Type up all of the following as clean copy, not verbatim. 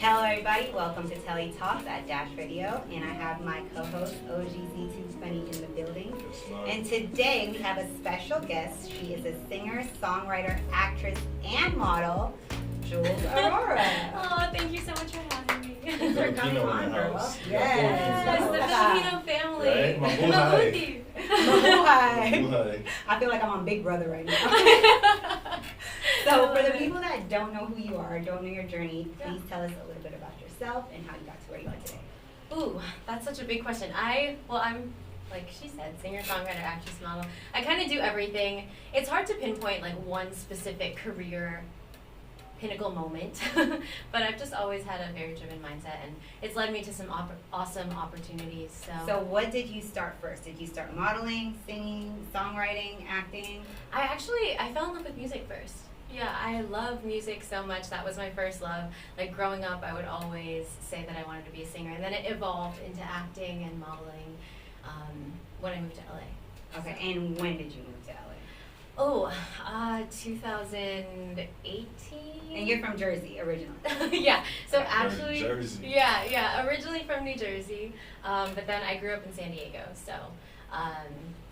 Hello everybody, welcome to TELLI Talks at Dash Radio, and I have my co-host OGZ2 Funny in the building. And today we have a special guest. She is a singer, songwriter, actress, and model, Jules Aurora. Oh, thank you so much for having me. For coming on, girl. Yes, the Filipino family. Right? Mabuhay. Mabuhay. I feel like I'm on Big Brother right now. So for the people that don't know who you are, don't know your journey, please tell us a little bit about yourself and how you got to where you are today. Ooh, that's such a big question. I'm, like she said, singer, songwriter, actress, model. I kind of do everything. It's hard to pinpoint like one specific career pinnacle moment, but I've just always had a very driven mindset, and it's led me to some awesome opportunities. So what did you start first? Did you start modeling, singing, songwriting, acting? I fell in love with music first. Yeah, I love music so much. That was my first love. Like growing up, I would always say that I wanted to be a singer, and then it evolved into acting and modeling when I moved to LA. Okay, and when did you move to LA? Oh, 2018. And you're from Jersey originally. Yeah. So actually, Jersey. Yeah. Originally from New Jersey, but then I grew up in San Diego, so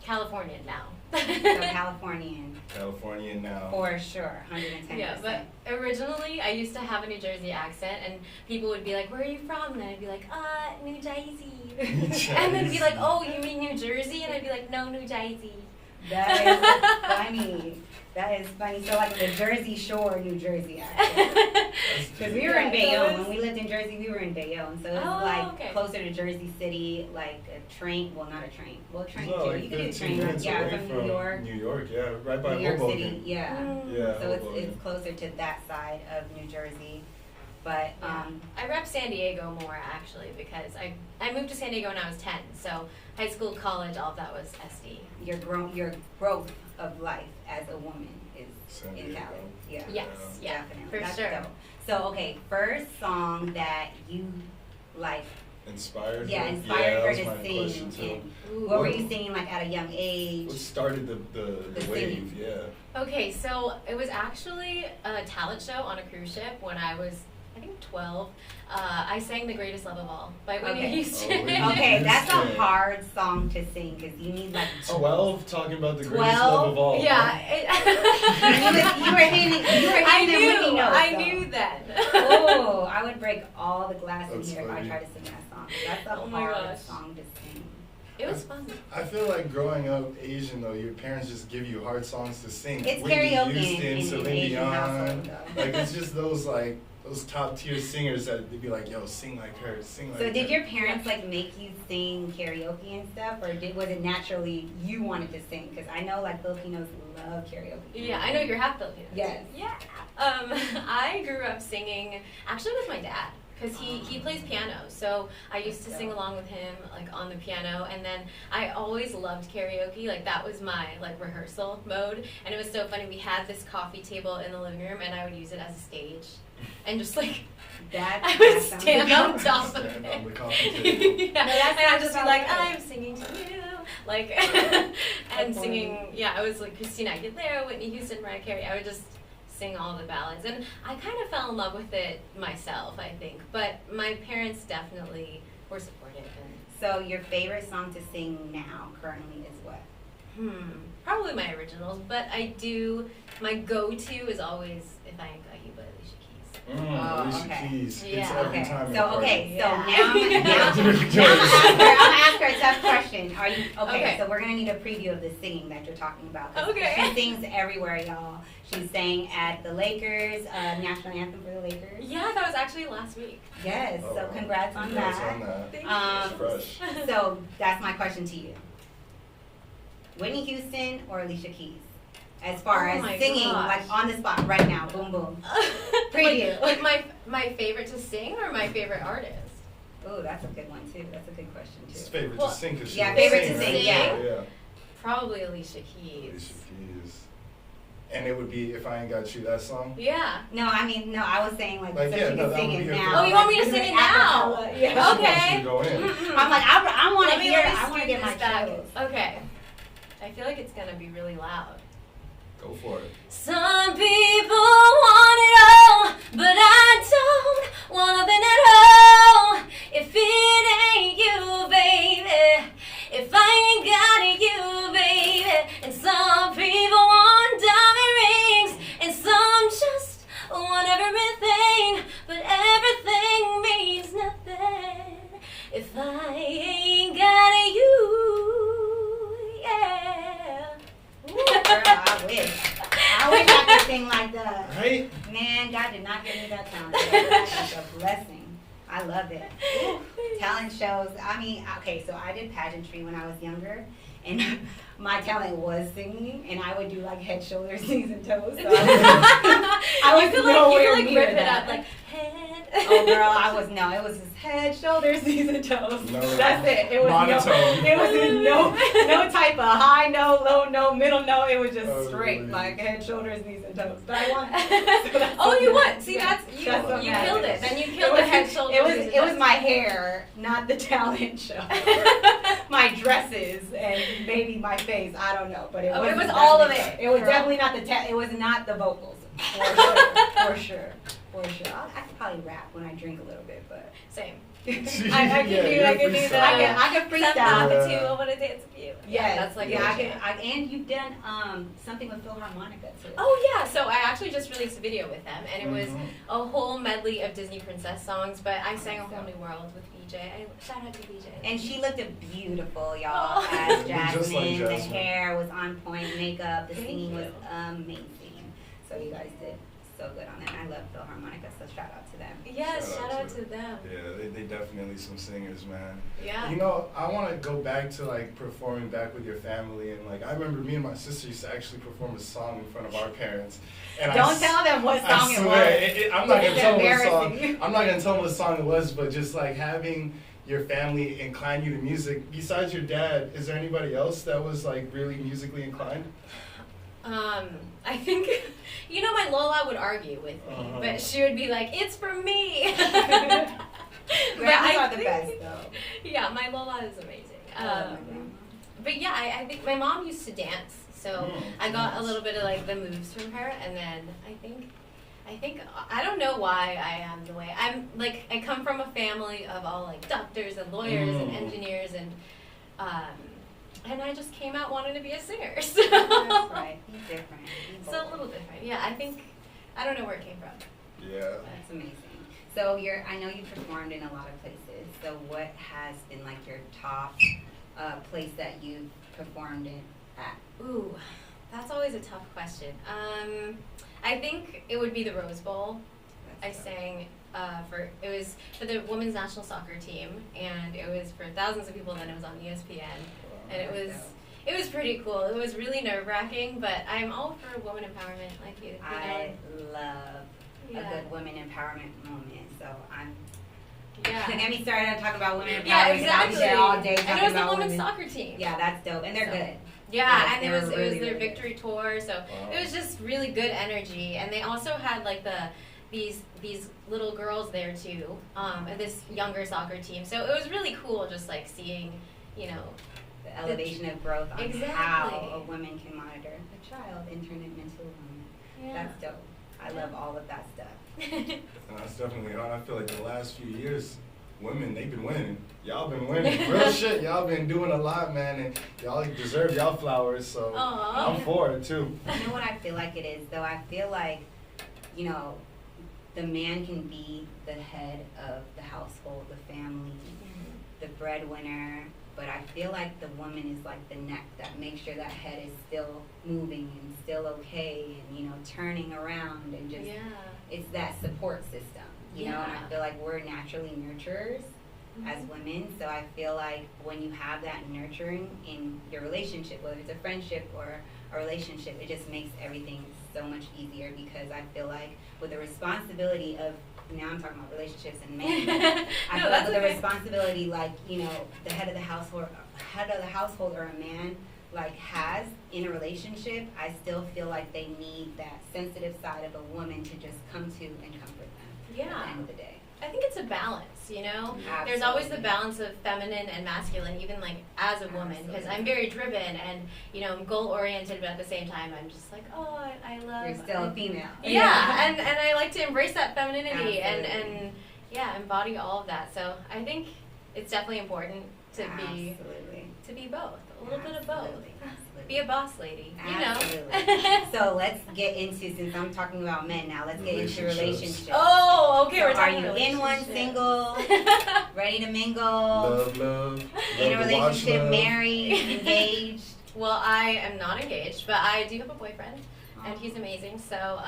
Californian now. So Californian. Californian now. For sure, 110%. Yeah, but originally I used to have a New Jersey accent, and people would be like, "Where are you from?" And I'd be like, New Jersey." And they'd be like, "Oh, you mean New Jersey?" And I'd be like, "No, New Jersey." That is funny. That is funny. So like the Jersey Shore, New Jersey accent. Because we were in Bayonne. When we lived in Jersey, we were in Bayonne. So it's closer to Jersey City, like a train. Well, not a train. Well, train too. Like you could do a train. From New York. New York, yeah, right by New York Hoboken. City, yeah. Yeah. So it's closer to that side of New Jersey. But I rep San Diego more actually because I moved to San Diego when I was 10. So high school, college, all of that was SD. Your growth of life as a woman is San in Diego. Cali. Yeah. Yes, yeah, Definitely. for That's sure. dope. So okay, first song that you like. Inspired Yeah, her? inspired her that was to my sing. question, too. And what were you singing like at a young age? What started the wave? singing. Yeah. Okay, so it was actually a talent show on a cruise ship when I was, I think, 12. I sang "The Greatest Love of All" by Whitney Houston. Whitney Okay, that's a Houston. hard song to sing because you need like 12 talking about the 12? greatest love of all. Yeah. You were hitting Whitney notes. I though. knew that. Oh, I would break all the glass in That's here if I funny. tried to sing that song. That's a Oh my hard gosh. song to sing. It was fun. I feel like growing up Asian though, your parents just give you hard songs to sing. It's Whitney karaoke Houston, in Celine Asian household, Dion. though. Like it's just those top tier singers that they'd be like, yo, sing like her, sing like So her. did your parents like make you sing karaoke and stuff, or was it naturally you wanted to sing? Because I know like Filipinos love karaoke. Yeah, I know you're half Filipino. Yes. Yeah. I grew up singing actually with my dad. Because he plays piano, so I used to sing along with him like on the piano, and then I always loved karaoke. Like that was my like rehearsal mode, and it was so funny. We had this coffee table in the living room, and I would use it as a stage, and just like I would stand on top of Stand it. on the coffee table. Yeah, and I'd just be like, I'm singing to you, like, and singing. Yeah, I was like Christina Aguilera, Whitney Houston, Mariah Carey. I would just sing all the ballads, and I kind of fell in love with it myself, I think, but my parents definitely were supportive. And So your favorite song to sing now currently is what? probably my originals, but my go-to is always If I Ain't Got You by Alicia Keys. Alicia okay. Keys. Yeah. It's every Okay. time. in So the party. okay. So Yeah. now I'm gonna ask her a tough question. Are you okay? Okay. So we're gonna need a preview of the singing that you're talking about. 'Cause Okay. She sings everywhere, y'all. She sang at the Lakers, national anthem for the Lakers. Yeah, that was actually last week. Yes. Oh, So congrats on congrats that. on that. Thank Um, Fresh. So that's my question to you. Whitney Houston or Alicia Keys? As far Oh as my singing, gosh. like on the spot right now, boom boom. Preview. Like my favorite to sing or my favorite artist? Oh, that's a good one too. That's a good question It's too. favorite Well, to sing because yeah, favorite to sing, yeah. Probably Alicia Keys. Alicia Keys. And it would be If I Ain't Got You, that song? Yeah. No, I mean no. I was saying like, Like, so yeah, she no, can that sing would it be her now. favorite. Oh, you want me to Like, sing it do now? acapella. She Yeah. wants Okay. you to go in. I'm like I want to Let me hear. I want to scoot get my this back. chills. Okay. I feel like it's gonna be really loud. Go for it. Some people want it all, but I don't want nothing It's a blessing. I love it. Ooh, talent shows. I mean, okay, so I did pageantry when I was younger, and my talent was singing, and I would do like head, shoulders, knees, and toes. So I was nowhere near rip that. it up like head. Oh girl, it was just head, shoulders, knees, and toes. No, that's it. It was monotone. no type of high note, low note, middle note. It was just straight, really? like head, shoulders, knees, and toes. But I won. Oh, you won. See, yeah, you matters. killed it. Then you killed the head, shoulders. It was my hair, not the talent show. My dresses and maybe my face. I don't know, but it was all of it. It was definitely not it was not the vocals. For sure. I could probably rap when I drink a little bit, but same. I can do that. I can freestyle. I want to dance with you. Yeah, that's like and you've done something with Philharmonica too. Oh yeah, so I actually just released a video with them, and it was a whole medley of Disney princess songs. But I sang A Whole New World with BJ. Shout out to BJ. And she looked beautiful, y'all. As Jasmine, like the hair was on point, makeup, the singing was amazing. So you guys did so good on that. I love Philharmonica, so shout out to them. Yes, shout out to them. Yeah, they definitely some singers, man. Yeah. You know, I want to go back to like performing back with your family, and like I remember me and my sister used to actually perform a song in front of our parents. And Don't tell them what song it was. I'm not gonna tell them what song. I'm not gonna tell them what song it was, but just like having your family incline you to music. Besides your dad, is there anybody else that was like really musically inclined? I think, my Lola would argue with me, but she would be like, "It's for me." Grandmas are the best, though. Yeah, my Lola is amazing. But yeah, I think my mom used to dance, so I got a little bit of like the moves from her, and then I think I don't know why I am the way I'm. Like, I come from a family of all like doctors and lawyers and engineers, and I just came out wanting to be a singer. So. That's right. Be different. So a little different. Yeah, I don't know where it came from. Yeah. That's amazing. So I know you've performed in a lot of places. So what has been like your top place that you've performed at? Ooh, that's always a tough question. I think it would be the Rose Bowl. I sang it was for the women's national soccer team, and it was for thousands of people. Then it was on ESPN, and it was pretty cool. It was really nerve-wracking, but I'm all for women empowerment, like you. I love a good women empowerment moment. So don't get me started on talking about women empowerment. Yeah, exactly. I'll be there all day talking and it was about the women's women. soccer team. Yeah, that's dope, and they're good. Yeah, and it was really, their really victory tour, so it was just really good energy. And they also had like these little girls there too, this younger soccer team. So it was really cool, just like seeing, the elevation of growth on how a woman can monitor a child and turn it into a woman. Yeah. That's dope. I love all of that stuff. And that's definitely hard. I feel like the last few years, women, they've been winning. Y'all been winning. Real shit. Y'all been doing a lot, man, and y'all deserve y'all flowers, so I'm for it, too. You know what I feel like it is, though? I feel like, the man can be the head of the household, the family, the breadwinner, but I feel like the woman is like the neck that makes sure that head is still moving and still okay and, turning around and just, it's that support system, you know, and I feel like we're naturally nurturers as women, so I feel like when you have that nurturing in your relationship, whether it's a friendship or a relationship, it just makes everything so much easier because I feel like with the responsibility of, now I'm talking about relationships and men, I feel like with the responsibility, like, the head of the household or a man, like, has in a relationship, I still feel like they need that sensitive side of a woman to just come to and comfort them at the end of the day. I think it's a balance, Absolutely. There's always the balance of feminine and masculine, even like as a woman, because I'm very driven and, I'm goal-oriented, but at the same time, I'm just like, I love... You're still a female. Yeah, and I like to embrace that femininity and embody all of that. So I think it's definitely important to be both, a little bit of both. Be a boss lady, So let's get into, since I'm talking about men now, let's get into relationships. Oh, okay. So we're talking are you in one, single, ready to mingle, love, in a relationship, married, engaged? Well, I am not engaged, but I do have a boyfriend. and he's amazing. So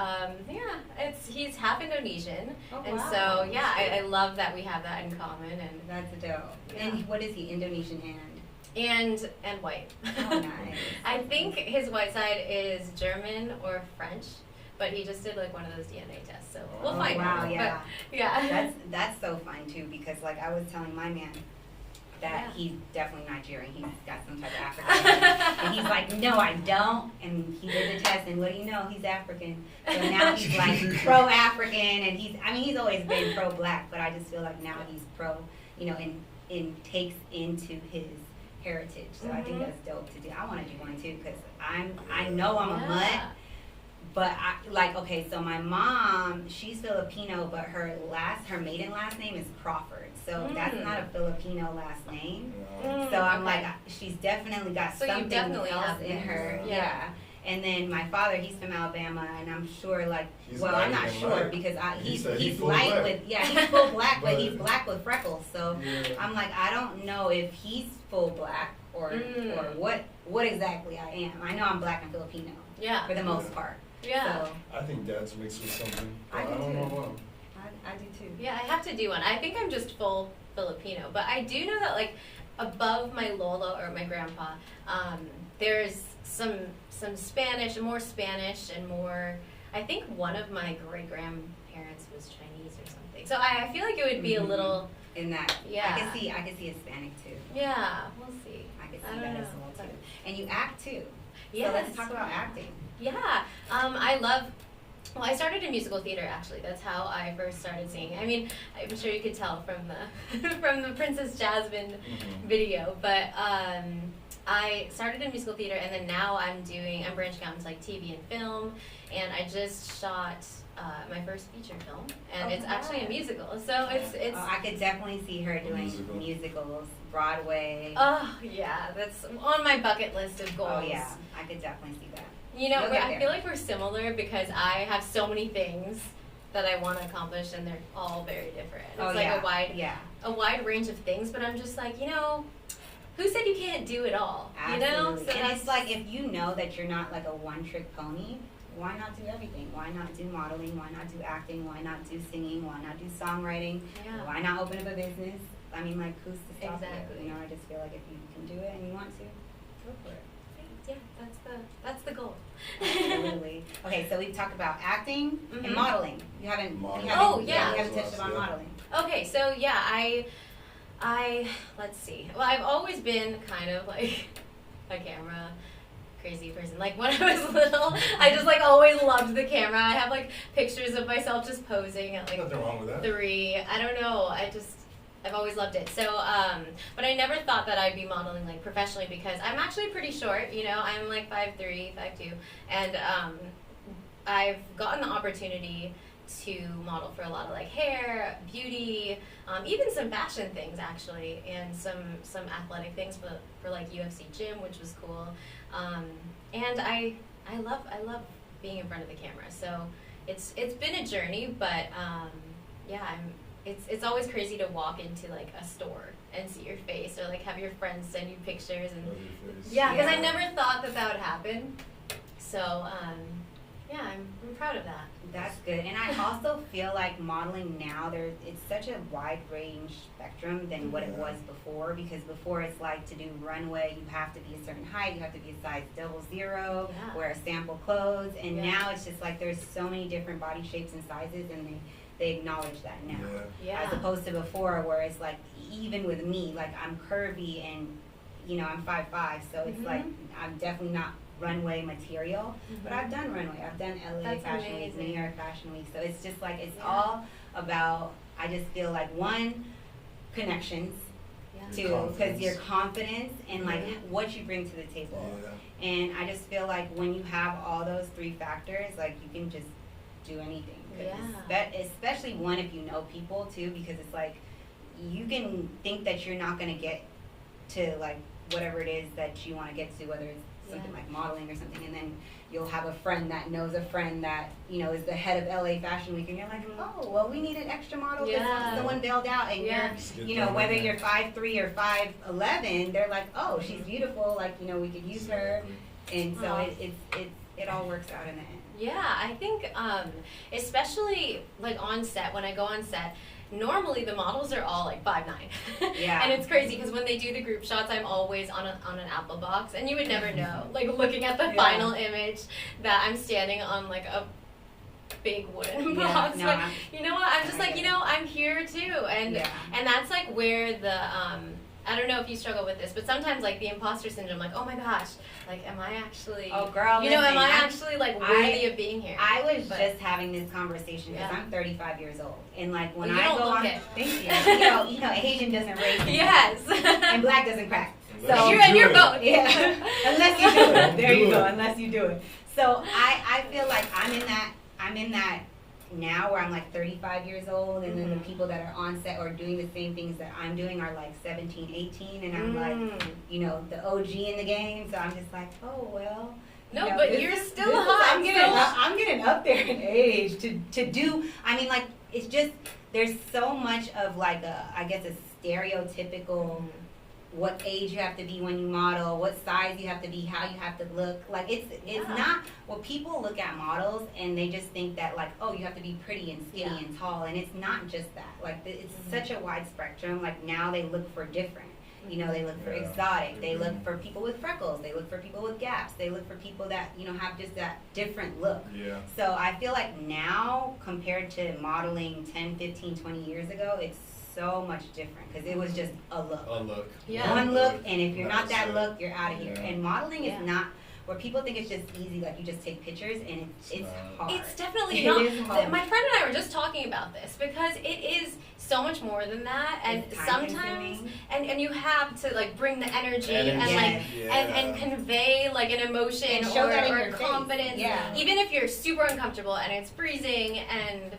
he's half Indonesian, and wow. so I love that we have that in common. And that's dope. Yeah. And what is he? Indonesian and white. Oh, nice. I think his white side is German or French. But he just did like one of those DNA tests, so we'll find out. Wow, yeah. But, yeah. That's so fun too, because like I was telling my man that he's definitely Nigerian. He's got some type of African. And he's like, no, I don't. And he did the test, and what do you know? He's African. So now he's like pro-African, and he's always been pro-black, but I just feel like now he's pro, and takes into his heritage. So I think that's dope to do. I want to do one too, because I know I'm a mutt. But so my mom, she's Filipino, but her maiden last name is Crawford. So that's not a Filipino last name. So I'm like, she's definitely got something else in her. Yeah. And then my father, he's from Alabama, and I'm sure I'm not sure because he's light with, he's full black, but he's black with freckles. So I'm like, I don't know if he's full black or what exactly I am. I know I'm black and Filipino. Yeah. For the most part. Yeah. So, I think dad's mixed with something. I don't know. I do too. Yeah, I have to do one. I think I'm just full Filipino, but I do know that above my Lola or my grandpa, there's some Spanish, more Spanish, and more. I think one of my great grandparents was Chinese or something. So I feel like it would be a little in that. Yeah. I could see Hispanic too. Yeah, we'll see. I could see that as well too. And you act too. Yeah. So let's talk about acting. Yeah, I started in musical theater actually. That's how I first started singing. I mean, I'm sure you could tell from the Princess Jasmine video, but I started in musical theater, and then now I'm branching out into TV and film, and I just shot my first feature film, and it's actually a musical. So it's. I could definitely see her doing musicals, Broadway. Oh yeah, that's on my bucket list of goals. Oh yeah, I could definitely see that. I feel like we're similar because I have so many things that I want to accomplish, and they're all very different. It's a wide range of things, but I'm just like, who said you can't do it all? Absolutely. So and it's like, if you know that you're not like a one-trick pony, why not do everything? Why not do modeling? Why not do acting? Why not do singing? Why not do songwriting? Yeah. Why not open up a business? I mean, who's to stop you? I just feel like if you can do it and you want to, go for it. Yeah, that's the goal. Absolutely. Okay, so we've talked about acting and modeling. You haven't touched on modeling. Okay, so I let's see. Well, I've always been kind of like a camera crazy person. Like when I was little, I just always loved the camera. I have pictures of myself just posing at nothing wrong with that. 3. I don't know. I've always loved it. So, but I never thought that I'd be modeling professionally because I'm actually pretty short. I'm 5'3", 5'2", and I've gotten the opportunity to model for a lot of hair, beauty, even some fashion things actually, and some athletic things for UFC gym, which was cool. And I love being in front of the camera. So it's been a journey, but It's always crazy to walk into a store and see your face, or have your friends send you pictures, and because I never thought that would happen. So I'm proud of that. That's good. And I also feel like modeling now, it's such a wide range spectrum than what it was before, because before it's to do runway, you have to be a certain height, you have to be a size 00, wear a sample clothes, and now it's just there's so many different body shapes and sizes, and they acknowledge that now. As opposed to before, where it's even with me, I'm curvy and I'm 5'5", so it's I'm definitely not runway material, but I've done runway. I've done LA Fashion Week, New York Fashion Week, so it's just it's all about, I just feel one, connections, two, because your confidence and what you bring to the table. And I just feel when you have all those 3 factors, you can just do anything. Especially one, if you know people too, because it's you can think that you're not going to get to whatever it is that you want to get to, whether it's something like modeling or something, and then you'll have a friend that knows a friend that is the head of LA Fashion Week, and you're oh, well, we need an extra model because someone bailed out, and you're whether you're 5'3" or 5'11", they're oh, she's beautiful, we could use her, and so it all works out in the end. Yeah, I think especially like on set, when I go on set, normally the models are all like 5'9". Yeah. And it's crazy because when they do the group shots, I'm always on an Apple box, and you would never know, like looking at the final image, that I'm standing on like a big wooden box. No, but you know what? I'm just like, I'm here too, and that's like where the I don't know if you struggle with this, but sometimes like the imposter syndrome, like, oh my gosh, like, am I actually? Oh, girl, listen, am I actually like worthy of being here? I was just having this conversation because I'm 35 years old, and like when I go on, thank you. Asian doesn't raise. Yes. And black doesn't crack. So you're both. Yeah. Unless you do it. There you go. Unless you do it. So I feel like I'm in that now where I'm like 35 years old, and then the people that are on set or doing the same things that I'm doing are like 17, 18, and I'm like, the OG in the game, so I'm just like, oh, well. No, but you're still hot. I'm getting up there in age to do, I mean, like, it's just, there's so much of like I guess a stereotypical what age you have to be when you model, what size you have to be, how you have to look. Like, it's not, well, people look at models and they just think that, like, oh, you have to be pretty and skinny and tall, and it's not just that. Like, it's such a wide spectrum. Like, now they look for different. They look for exotic. They look for people with freckles. They look for people with gaps. They look for people that, have just that different look. Yeah. So I feel like now, compared to modeling 10, 15, 20 years ago, it's so much different because it was just a look. One look, and if you're not that look, you're out of here. And modeling is not where people think it's just easy, like you just take pictures, and it's hard. It's definitely not. My friend and I were just talking about this because it is so much more than that, and sometimes and you have to like bring the energy and like and convey like an emotion or confidence, even if you're super uncomfortable and it's freezing, and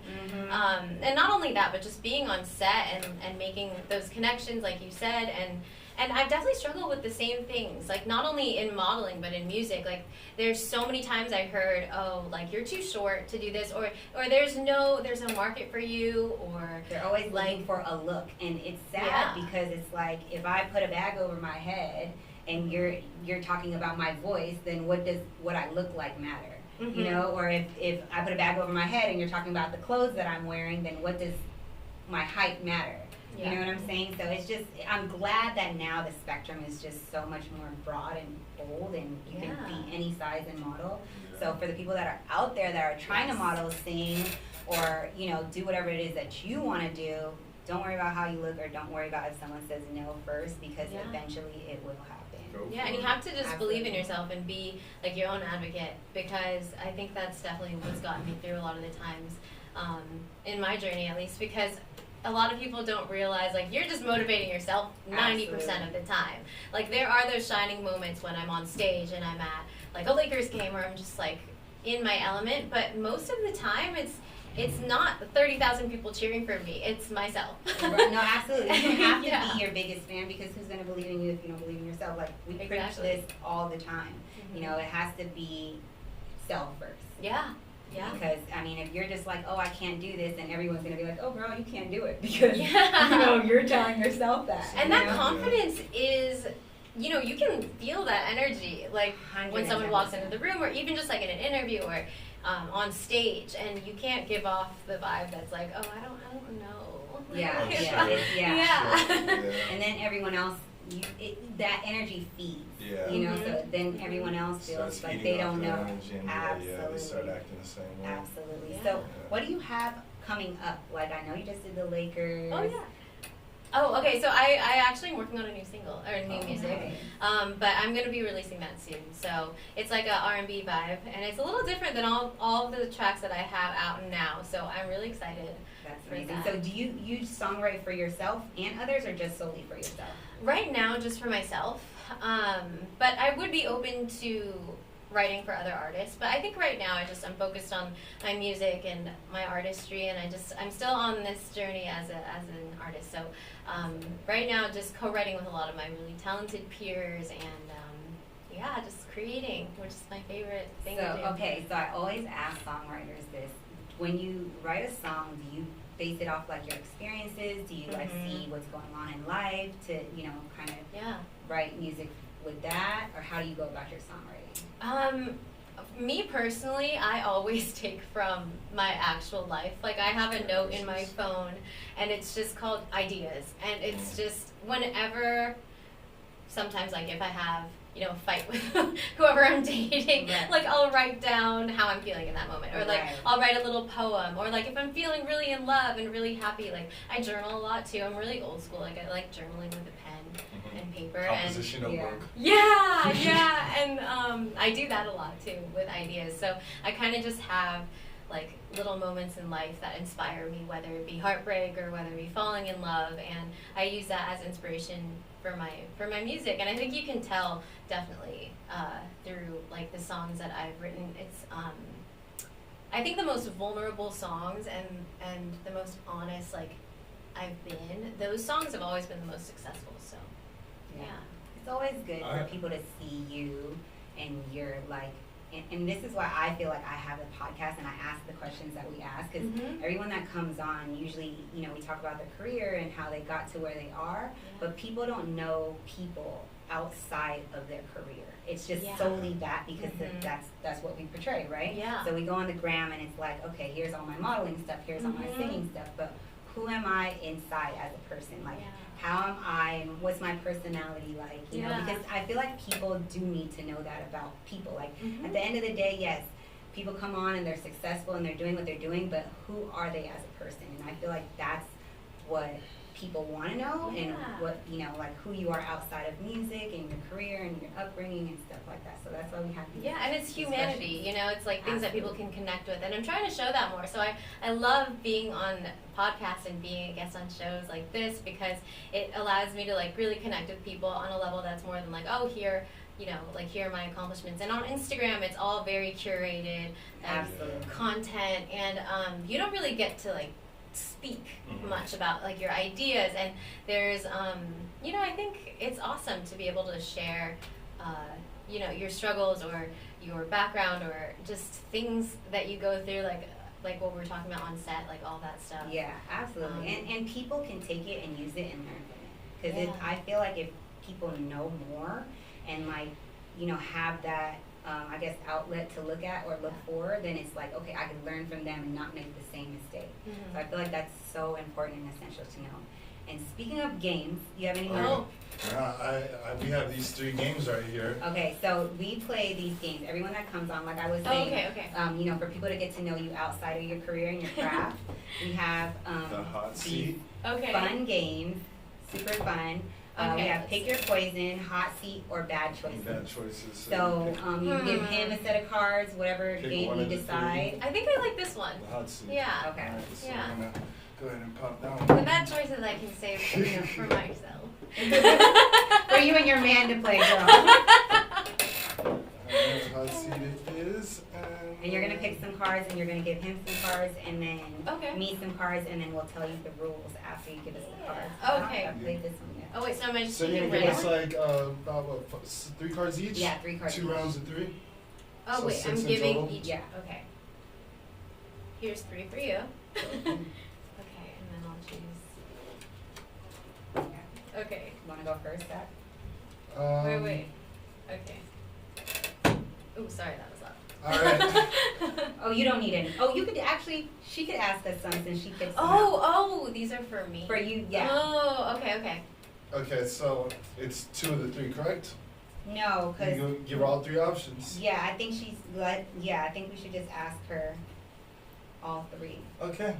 not only that, but just being on set and making those connections, like you said, and I've definitely struggled with the same things, like not only in modeling but in music. Like there's so many times I heard, oh, like you're too short to do this, or there's no market for you, or they're always looking for a look, and it's sad because it's like if I put a bag over my head and you're talking about my voice, then what I look like matter, or if I put a bag over my head and you're talking about the clothes that I'm wearing, then what does my height matter? You know what I'm saying? So it's just, I'm glad that now the spectrum is just so much more broad and bold, and you can be any size and model. So for the people that are out there that are trying to model, sing, or, do whatever it is that you want to do, don't worry about how you look, or don't worry about if someone says no first, because eventually it will happen. Yeah, and you have to just believe in yourself and be like your own advocate, because I think that's definitely what's gotten me through a lot of the times, in my journey at least, because a lot of people don't realize, like, you're just motivating yourself 90% of the time. Like, there are those shining moments when I'm on stage and I'm at, like, a Lakers game where I'm just, like, in my element. But most of the time, it's not 30,000 people cheering for me. It's myself. Right. No, absolutely. You have to be your biggest fan, because who's going to believe in you if you don't believe in yourself? Like, we preach this all the time. It has to be self first. Yeah. Because, I mean, if you're just like, oh, I can't do this, then everyone's going to be like, oh, girl, you can't do it. Because, you're telling yourself that. And that confidence is, you can feel that energy, like, when someone walks into the room, or even just, like, in an interview, or on stage, and you can't give off the vibe that's like, oh, I don't know. Yeah. And then everyone else, that energy feeds. So then everyone else feels like they don't know. Absolutely. They start acting the same way. Absolutely. So what do you have coming up? Like, I know you just did the Lakers. Oh, yeah. Oh, okay. So I actually am working on a new single, or new music, but I'm going to be releasing that soon. So it's like a R&B vibe, and it's a little different than all the tracks that I have out now. So I'm really excited. That's amazing. So do you songwrite for yourself and others, or just solely for yourself? Right now, just for myself. But I would be open to writing for other artists. But I think right now I'm focused on my music and my artistry, and I'm still on this journey as an artist. So right now, just co-writing with a lot of my really talented peers, and just creating, which is my favorite thing to do. Okay, so I always ask songwriters this: when you write a song, do you base it off like your experiences? Do you like see what's going on in life to kind of write music with that, or how do you go about your songwriting? Me personally, I always take from my actual life. Like, I have a note in my phone, and it's just called ideas. And it's just whenever, sometimes, like, if I have, a fight with whoever I'm dating, like, I'll write down how I'm feeling in that moment. Or, like, I'll write a little poem. Or, like, if I'm feeling really in love and really happy, like, I journal a lot, too. I'm really old school. Like, I like journaling with a pen and paper. Composition notebook. Yeah. And I do that a lot, too, with ideas. So I kind of just have, like, little moments in life that inspire me, whether it be heartbreak or whether it be falling in love. And I use that as inspiration for my music. And I think you can tell definitely through like the songs that I've written. It's I think the most vulnerable songs and the most honest like I've been, those songs have always been the most successful. So yeah. It's always good for people to see you and you're like, and this is why I feel like I have a podcast and I ask the questions that we ask, because everyone that comes on, usually, we talk about their career and how they got to where they are, but people don't know people outside of their career. It's just solely that, because that's what we portray, right? Yeah. So we go on the gram and it's like, okay, here's all my modeling stuff, here's all my singing stuff, but who am I inside as a person? Like, how am I, what's my personality like, you know, because I feel like people do need to know that about people. Like, at the end of the day, yes, people come on and they're successful and they're doing what they're doing, but who are they as a person? And I feel like that's what people want to know, and what, like who you are outside of music and your career and your upbringing and stuff like that. So that's why we have these and it's humanity, it's like things that people can connect with, and I'm trying to show that more. So I love being on podcasts and being a guest on shows like this, because it allows me to like really connect with people on a level that's more than like, oh, here, like here are my accomplishments. And on Instagram, it's all very curated content, and you don't really get to like speak much about like your ideas, and there's I think it's awesome to be able to share your struggles or your background or just things that you go through, like what we were talking about on set, like all that stuff. Yeah, absolutely. And people can take it and use it and learn from it, because I feel like if people know more and like have that I guess outlet to look at or look for, then it's like, okay, I can learn from them and not make the same mistake. So I feel like that's so important and essential to know. And speaking of games, do you have any more? We have these 3 games right here. Okay, so we play these games. Everyone that comes on, like I was saying, for people to get to know you outside of your career and your craft, we have the hot seat. Fun games, super fun. We have pick your poison, hot seat, or bad choices. Bad choices. So you give him a set of cards, whatever game you decide. I think I like this one. The hot seat. Yeah. Okay. Right, so I'm gonna go ahead and pop down. The bad choices I can save for myself. For you and your man to play, girl. Hot seat it is. And you're going to pick some cards, and you're going to give him some cards, and then me some cards, and then we'll tell you the rules after you give us the cards. Okay. I've played this one yet. Oh, wait, so am I just So you're going to give us like about 3 cards each? Yeah, 3 cards 2 rounds of 3? Oh, so wait, I'm giving each. Yeah. Okay. Here's 3 for you. Okay, and then I'll choose. Okay. You want to go first, Zach? Wait. Okay. Oh, sorry, that was loud. All right. Oh, you don't need any. Oh, you could actually, she could ask us something. She could. Oh, these are for me. For you, yeah. Oh, okay. Okay, so it's 2 of the 3, correct? No, because. You give her all 3 options. Yeah, I think she's like. Yeah, I think we should just ask her all 3. Okay.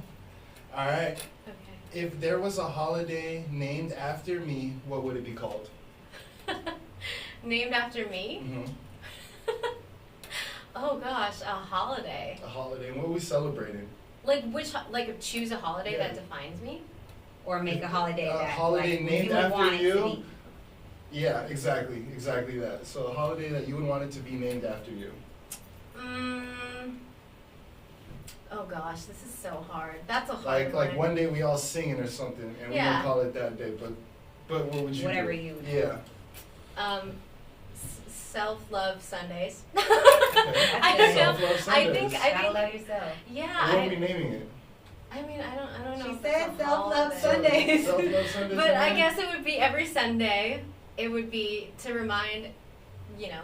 All right. Okay. If there was a holiday named after me, what would it be called? Named after me? Mm-hmm. Oh gosh, a holiday. A holiday. What are we celebrating? Like choose a holiday that defines me? Or make a holiday that holiday like, named you after want it you. to be. Yeah, exactly that. So a holiday that you would want it to be named after you. Oh gosh, this is so hard. That's a hard one. Like one day we all singing or something, and we don't call it that day, but what would you Whatever do? you would do. Self-love Sundays. Okay. I don't know. Self-love Sundays. I think gotta love yourself. Yeah. What are we naming it? I mean, I don't know. She if said it's a self-love holiday. Sundays. Self-love Sundays. But I guess it would be every Sunday. It would be to remind,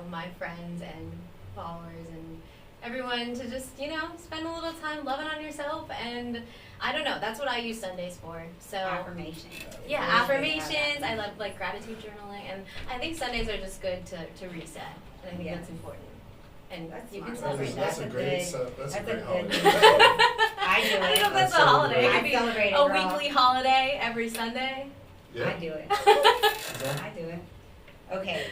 my friends and followers and everyone to just, you know, spend a little time loving on yourself. And I don't know, that's what I use Sundays for. So affirmations. Yeah, affirmations. I love like gratitude journaling, and I think Sundays are just good to reset. And I think that's important. And that's you smart. can celebrate That's that. a great holiday. I do it. I don't know if that's a holiday. It could be celebrate a weekly holiday every Sunday. Yeah. I do it. I do it. Okay.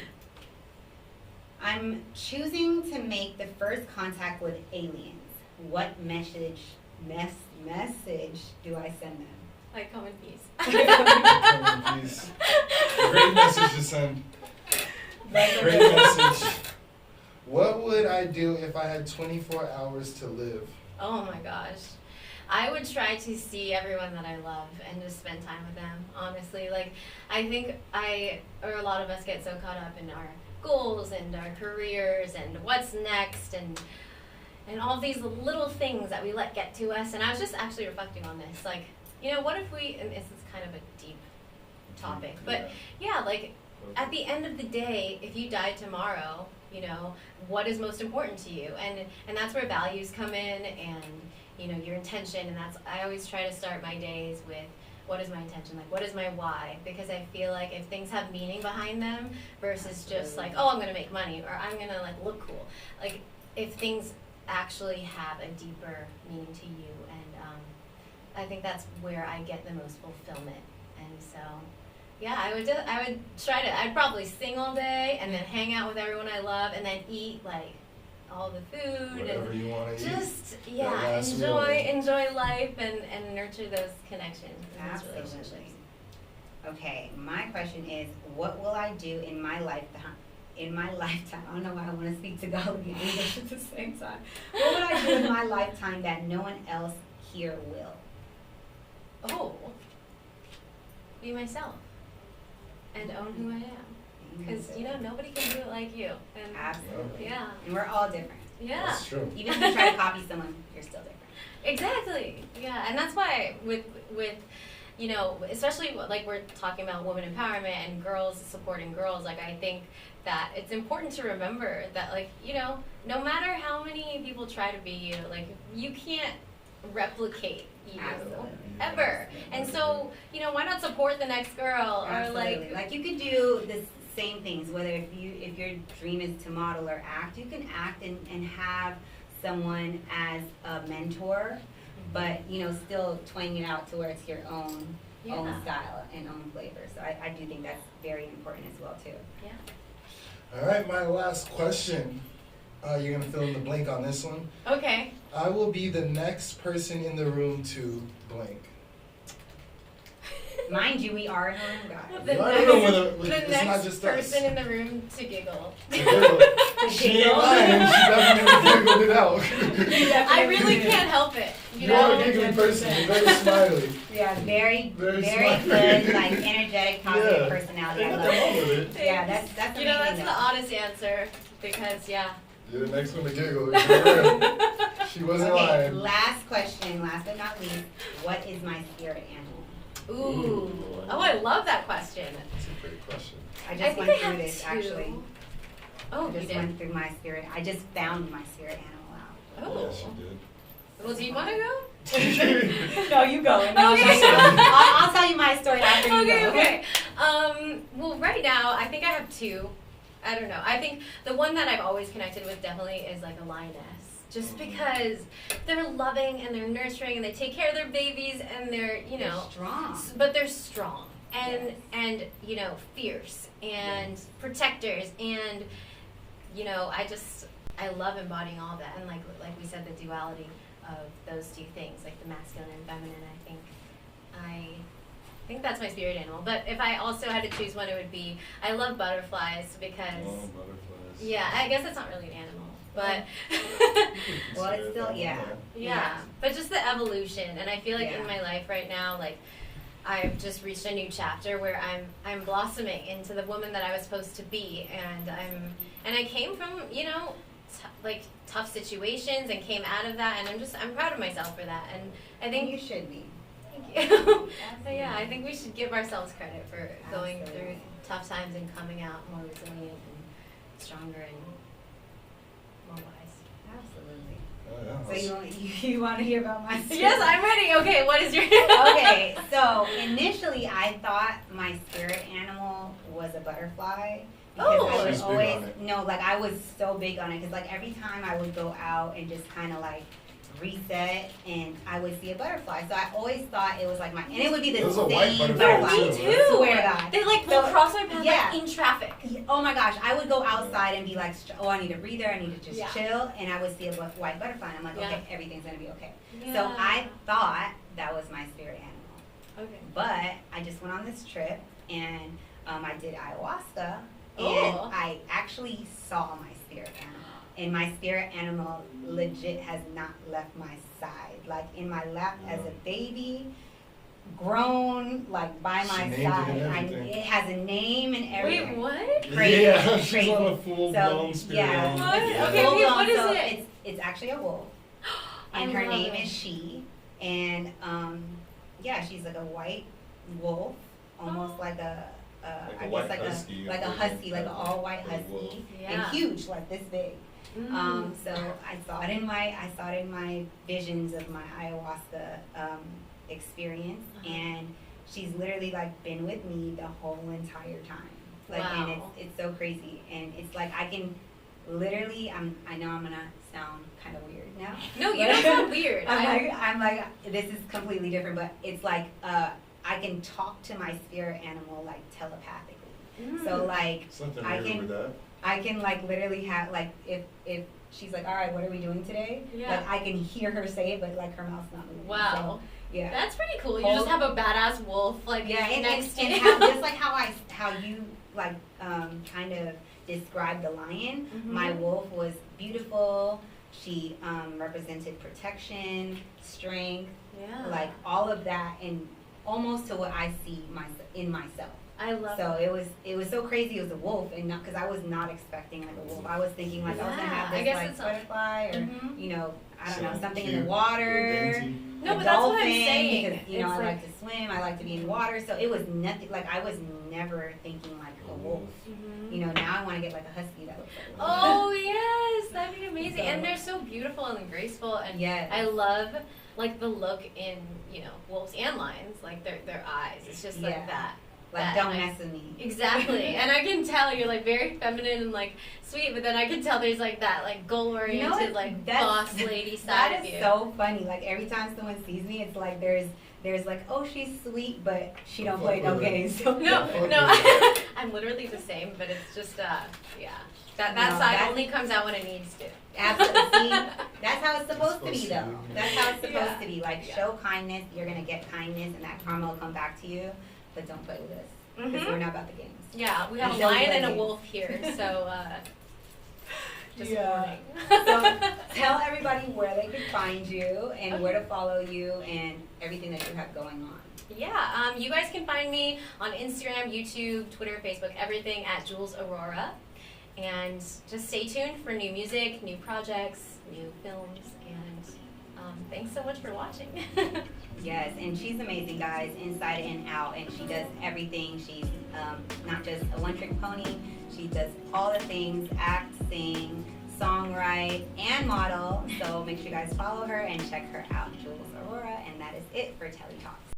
I'm choosing to make the first contact with aliens. What message do I send them? Like, come in peace. Come in peace. Great message to send. Great message. What would I do if I had 24 hours to live? Oh my gosh. I would try to see everyone that I love and just spend time with them, honestly. Like, I think a lot of us get so caught up in our goals and our careers and what's next and all these little things that we let get to us. And I was just actually reflecting on this. Like, you know, what if we, and this is kind of a deep topic, but yeah, like, at the end of the day, if you died tomorrow, you know, what is most important to you? And that's where values come in and, you know, your intention. And I always try to start my days with, what is my intention? Like, what is my why? Because I feel like if things have meaning behind them versus just like, oh, I'm going to make money or I'm going to like look cool. Like, if things actually have a deeper meaning to you, and I think that's where I get the most fulfillment. And so, yeah, I would try to. I'd probably sing all day and then hang out with everyone I love and then eat like all the food whatever and you want to just eat. enjoy life and nurture those connections and those Absolutely. relationships. Okay, my question is, what will I do in my lifetime? I don't know why I want to speak Tagalog and English at the same time. What will I do in my lifetime that no one else here will? Oh, be myself and own who I am. Because, you know, nobody can do it like you. And absolutely. Yeah. And we're all different. Yeah. That's true. Even if you try to copy someone, you're still different. Exactly. Yeah. And that's why with you know, especially like we're talking about women empowerment and girls supporting girls, like I think that it's important to remember that, like, you know, no matter how many people try to be you, like, you can't replicate you. Absolutely. Ever. And so, you know, why not support the next girl? Absolutely. Or like you could do the same things, whether if your dream is to model or act, you can act and have someone as a mentor, but, you know, still twang it out to where it's your own style and own flavor. So I do think that's very important as well too. Yeah. All right, my last question. You're going to fill in the blank on this one. Okay. I will be the next person in the room to blank. Mind you, we are in the room, guys. The next person in the room to giggle. She ain't lying. She definitely giggled it out. I really can't help it. You are a giggly person. You're very smiley. Yeah, very good, like energetic, positive personality. I love it. Yeah, that's amazing. You know, that's the honest answer because you're the next one to giggle. She wasn't lying. lying. Last question, last but not least, what is my spirit animal? Ooh. Oh, I love that question. That's a great question. I just went through this, two. actually. Oh, I just went through my spirit. I just found my spirit animal out. Oh. Yes, you did. Well, do you want to go? No, you go. Okay. I'll tell you my story after you go. Okay. Well, right now, I think I have two. I don't know. I think the one that I've always connected with definitely is like a lioness. Just because they're loving and they're nurturing and they take care of their babies and they're, you know, strong. But they're strong and you know, fierce and protectors and, you know, I love embodying all that. And like we said, the duality of those two things, like the masculine and feminine. I think that's my spirit animal. But if I also had to choose one, it would be, I love butterflies because butterflies. Yeah, I guess it's not really an animal, but well, it's still yeah. But just the evolution, and I feel like in my life right now, like I've just reached a new chapter where I'm blossoming into the woman that I was supposed to be, and I came from, you know, like tough situations and came out of that, and I'm proud of myself for that, and I think you should be. Thank you. So yeah, I think we should give ourselves credit for going through tough times and coming out more resilient and stronger and more wise. Absolutely. Oh, yeah. So you want to hear about my spirit? Yes, I'm ready. Okay, what is your... Okay, so initially I thought my spirit animal was a butterfly. Because I was always, I was so big on it. Because, like, every time I would go out and just kind of, like, reset, and I would see a butterfly. So I always thought it was, like, and it would be the same butterfly. Me too. Swear to God. They, like, will cross my path, like, in traffic. Oh, my gosh. I would go outside and be like, oh, I need to breathe there. I need to just chill. And I would see a white butterfly. And I'm like, okay, everything's going to be okay. Yeah. So I thought that was my spirit animal. Okay. But I just went on this trip, and I did ayahuasca. And I actually saw my spirit animal. And my spirit animal legit has not left my side. Like, in my lap as a baby, grown, like, by my side. It has a name and everything. Wait, what? Crazy. Yeah, she's on a full-blown spirit animal. What? Yeah. Okay, what is it? It's actually a wolf. And her name is She. And, she's like a white wolf. Almost like a... I guess like a husky, like an all white husky, and huge, like this big. So I saw it in my visions of my ayahuasca experience, and she's literally like been with me the whole entire time. Like, and it's so crazy, and it's like I can literally. I know I'm gonna sound kind of weird now. No, you don't sound weird. I'm like this is completely different, but it's like I can talk to my spirit animal like telepathically. So like I can like literally have like if she's like, all right, what are we doing today? Like I can hear her say it, but like her mouth's not moving. Wow. So, yeah. That's pretty cool. You just have a badass wolf like next to you. Just like how you like kind of described the lion. My wolf was beautiful. She represented protection, strength, like all of that, and almost to what I see in myself. I love so it was so crazy. It was a wolf, and not because I was not expecting like a wolf. I was thinking like I was gonna have this like butterfly or I don't know, something in the water. No, but that's what I'm saying. Because I like to swim. I like to be in water. So it was nothing. Like I was never thinking like a wolf. Now I want to get like a husky that looks like a wolf. Oh yes, that'd be amazing. And they're so beautiful and graceful. And I love like the look in wolves and lions, like their eyes. It's just like that. Like, don't mess with me. Exactly. And I can tell you're like very feminine and like sweet, but then I can tell there's like that like goal oriented like boss lady side of you. That is so funny. Like every time someone sees me, it's like there's like, oh, she's sweet, but she don't play no games. So no. I'm literally the same, but it's just that side only comes out when it needs to. Absolutely. That's how it's supposed to be, though. That's how it's supposed to be. Like, show kindness, you're going to get kindness, and that karma will come back to you. But don't play with us, because we're not about the games. Yeah, we have a lion and a wolf here, so just warning. So tell everybody where they can find you and where to follow you and everything that you have going on. Yeah, you guys can find me on Instagram, YouTube, Twitter, Facebook, everything at Jules Aurora. And just stay tuned for new music, new projects, new films, and thanks so much for watching. Yes, and she's amazing, guys, inside and out, and she does everything. She's not just a one-trick pony. She does all the things: act, sing, songwrite, and model. So make sure you guys follow her and check her out, Jules Aurora, and that is it for TELLI Talks.